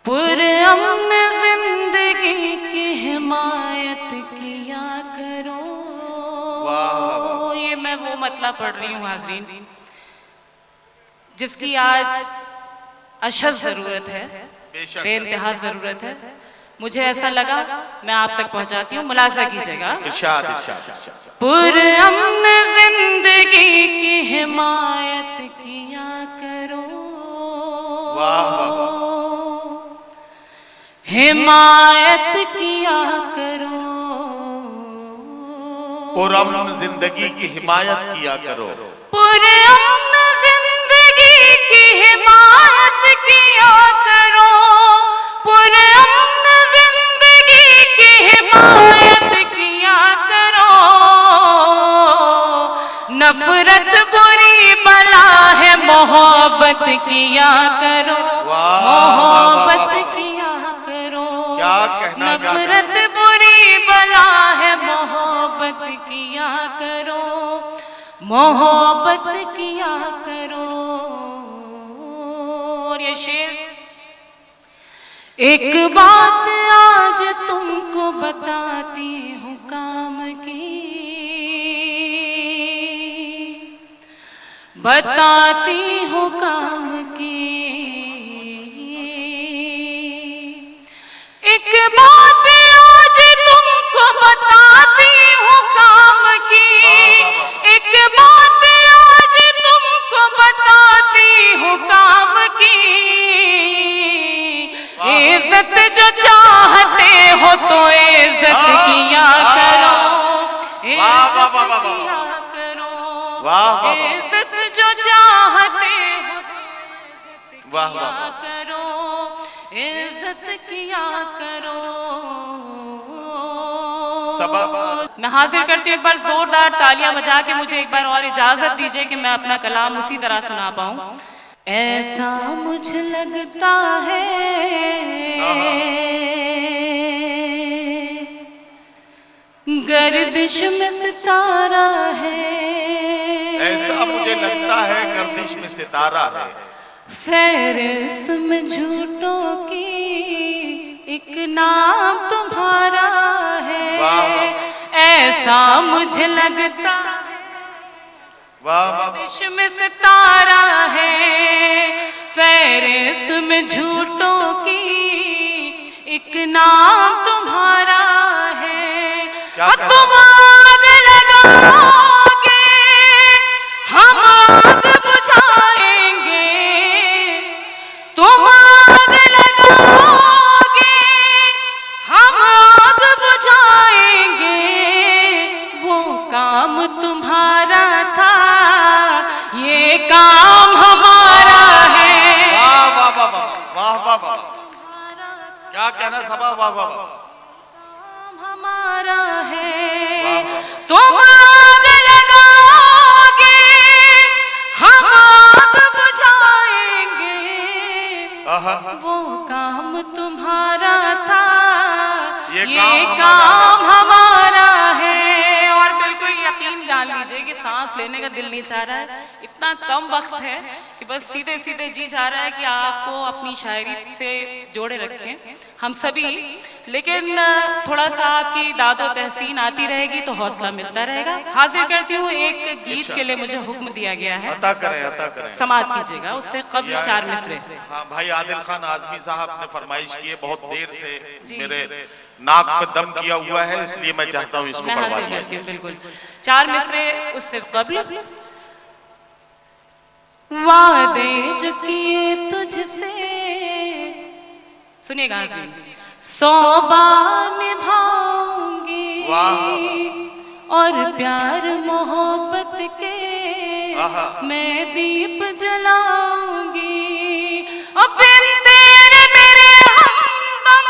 پرامن زندگی کی حمایت کیا کرو. یہ میں وہ مطلب پڑھ رہی ہوں حاضرین جس کی آج اشد ضرورت ہے، بے انتہا ضرورت ہے. مجھے ایسا لگا میں آپ تک پہنچاتی ہوں، ملاحظہ کیجئے گا. ارشاد ارشاد ارشاد. پرامن زندگی کی حمایت کیا کرو. واہ واہ. حمایت کیا کرو. پرامن زندگی کی حمایت کیا کرو. پرامن زندگی کی حمایت کیا کرو. پرامن زندگی کی حمایت کیا کرو. نفرت بری بلا ہے محبت کیا کرو. محبت کیا کرو. نفرت بری بلا ہے محبت کیا کرو. محبت کیا کرو. اور یہ شعر ایک بات آج تم کو بتاتی ہوں کام کی، بتاتی ہوں کام کی. ایک بات آج تم کو بتاتی ہوں کام کی. ایک بات آج تم کو بتاتی ہوں کام کی. عزت جو چاہتے ہو تو عزت کیا کرو. عزت کیا کرو. عزت جو چاہتے ہو تو عزت کیا کرو. عزت کیا کرو. میں حاضر کرتی ہوں ایک بار زوردار تالیاں بجا کے. مجھے ایک بار اور اجازت دیجئے کہ میں اپنا کلام اسی طرح سنا پاؤں. ایسا مجھے لگتا ہے گردش میں ستارہ ہے. ایسا مجھے لگتا ہے گردش میں ستارہ ہے. فہرست میں جھوٹوں کی ایک نام تمہارا ہے. ایسا مجھے لگتا ہے گردش میں ستارہ ہے. فہرست میں جھوٹوں کی ایک نام تمہارا ہے. تم آگ لگاؤ گے ہم آگ بجھائیں گے. تم آگ لگاؤ گے ہم آگ بجھائیں گے. وہ کام تمہارا تھا یہ کام ہمارا ہے. واہ واہ واہ واہ واہ واہ. کیا کہنا صبا. واہ واہ واہ. کام ہمارا ہے. تم آگ لگاؤ گے ہم آگ بجھائیں گے. وہ کام تمہارا تھا یہ کام ہمارا ہے. اور بالکل یقین جان لیجئے کہ سانس لینے کا دل نہیں چاہ رہا ہے. اتنا کم وقت ہے کہ بس سیدھے سیدھے جی چاہ رہا ہے کہ آپ کو اپنی شاعری سے جوڑے رکھیں ہم سبھی. لیکن تھوڑا سا آپ کی داد و تحسین آتی رہے گی تو حوصلہ ملتا رہے گا. حاضر کرتی ہوں ایک گیت کے لئے مجھے حکم دیا گیا ہے. عطا کریں عطا کریں. سماعت کیجئے گا. اس سے قبل 4 مصرے. ہاں بھائی عادل خان اعظمی صاحب نے فرمائش کی ہے. بہت دیر سے میرے ناک پہ دم کیا ہوا ہے اس لیے میں چاہتا ہوں اس کو پڑھوا دیا. بالکل 4 مصرے اس سے قبل. وعدے جو کیے تجھ سے سنیے گا حاضرین 100 بار نبھاؤں گی. اور پیار محبت کے میں دیپ جلاؤں گی. بن تیرے میرے ہمدم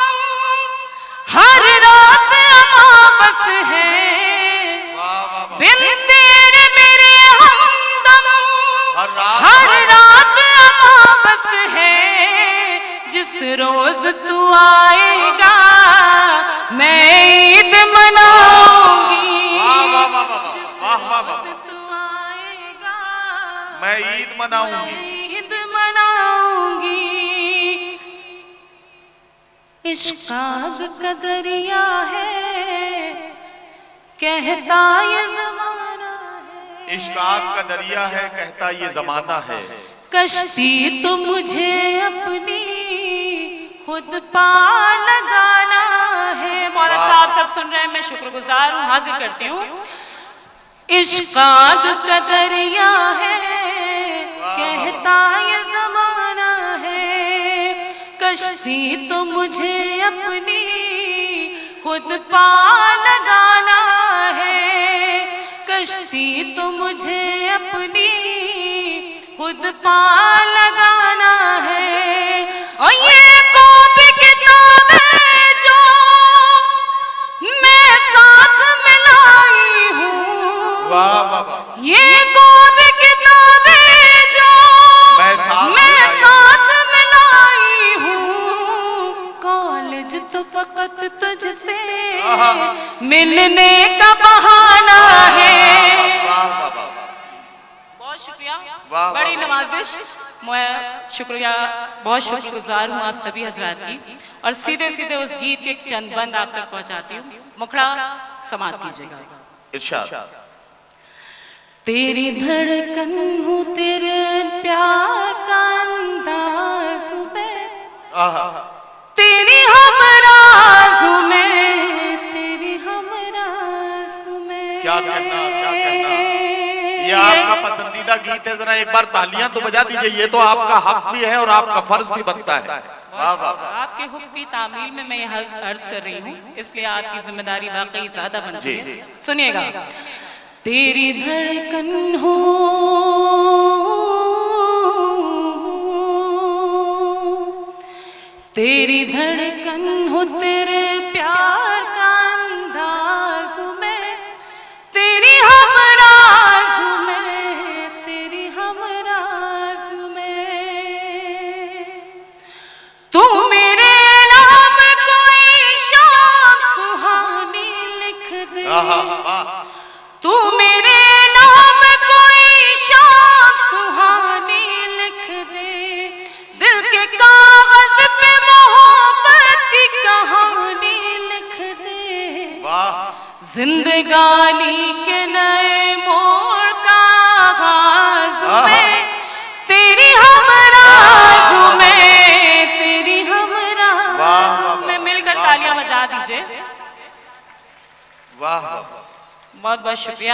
ہر رات امابس ہے. بن تیرے میرے ہمدم ہر رات امابس ہے. جس روز تو آئے گا میں عید مناؤں گی. جس روز تو آئے گا میں عید مناؤں گی. عید مناؤں گی. عشق آگ کا دریا ہے کہتا یہ زمانہ ہے، عشق آگ کا دریا ہے کہتا یہ زمانہ ہے، کشتی تو مجھے اپنی خود پا لگانا ہے۔ بہت اچھا، آپ سب سن رہے ہیں، میں شکر گزار ہوں، حاضر کرتی ہوں۔ عشق آگ کا دریا ہے کہتا یہ زمانہ ہے، کشتی تو مجھے اپنی خود پا لگانا ہے، کشتی تو مجھے اپنی خود پا لگانا ہے۔ اور یہ کاپی کتاب ہے جو میں ساتھ میں لائی ہوں، واہ واہ واہ، یہ کاپی کتاب ہے جو میں ساتھ میں لائی ہوں، کالج تو فقط تجھ سے ملنے کا بہانہ ہے۔ بہت شکریہ، بڑی نوازش، میں شکریہ، بہت شکر گزار ہوں آپ سبھی حضرات کی، اور سیدھے سیدھے اس گیت کے ایک چند بند آپ تک پہنچاتی ہوں، مکھڑا سماعت کیجئے گا۔ ارشاد۔ تیری دھڑکن ہوں تیرے پیار کا انداز میں، تیری ہمراز میں، تیری ہمراز میں، کیا کہنا، کیا کہنا، یہ آپ کا پسندیدہ گیت ہے، ذرا ایک بار تالیاں تو بجا دیجئے، یہ تو آپ کا حق بھی ہے اور آپ کا فرض بھی بنتا ہے۔ آپ کے حکم کی تعمیل میں میں یہ عرض کر رہی ہوں، اس لیے آپ کی ذمہ داری واقعی زیادہ بنتی ہے۔ سنیے گا۔ تیری دھڑکن ہو تیری دھڑکن ہو تیرے پیار کا انداز میں، تیری ہمراز میں، تیری ہمراز میں، تو میرے نام کوئی شام سہانی لکھ دے، تو میرے نام کوئی شام سہانی لکھ دے، دل کے کاغذ پہ محبت کی کہانی لکھ دے، زندگانی کے نئے موڑ کا آغاز میں، تیری ہمراز میں، تیری ہمراز میں، مل کر تالیاں بجا دیجئے۔ بہت بہت شکریہ۔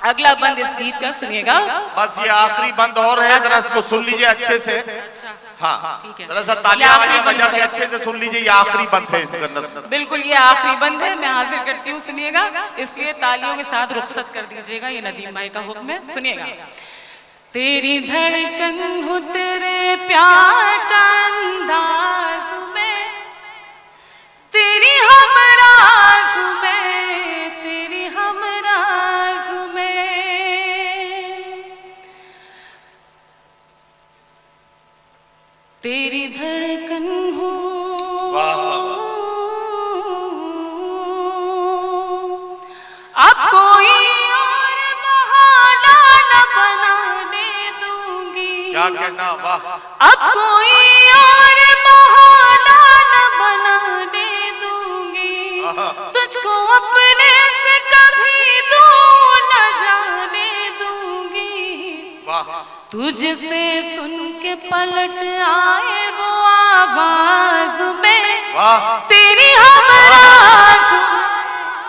اگلا بند اس گیت کا سنیے گا۔ بس یہ آخری بند اور ہے، ذرا اس کو سن لیجئے اچھے سے، ہاں ذرا سا تالیاں بجا کے اچھے سے سن لیجئے، یہ آخری بند ہے اس کا نظم۔ بالکل یہ آخری بند ہے، میں حاضر کرتی ہوں، سنیے گا، اس لیے تالیوں کے ساتھ رخصت کر دیجئے گا، یہ ندیم بھائی کا حکم ہے، سنیے گا۔ تیری دھڑکن ہو تیرے پیار کا انداز میں، تیری ہمراز میں، تیری ہمراز میں، تیری دھڑکن ہو اب کوئی اور بہانہ نہ بنانے دوں گی، کیا کہنا، واہ، اب کوئی اور بہانہ نہ بنانے دوں گی، تجھ کو اپنے سے کبھی دور نہ جانے دوں گی، تجھ سے سن کے پلٹ آئے وہ آواز میں، تیری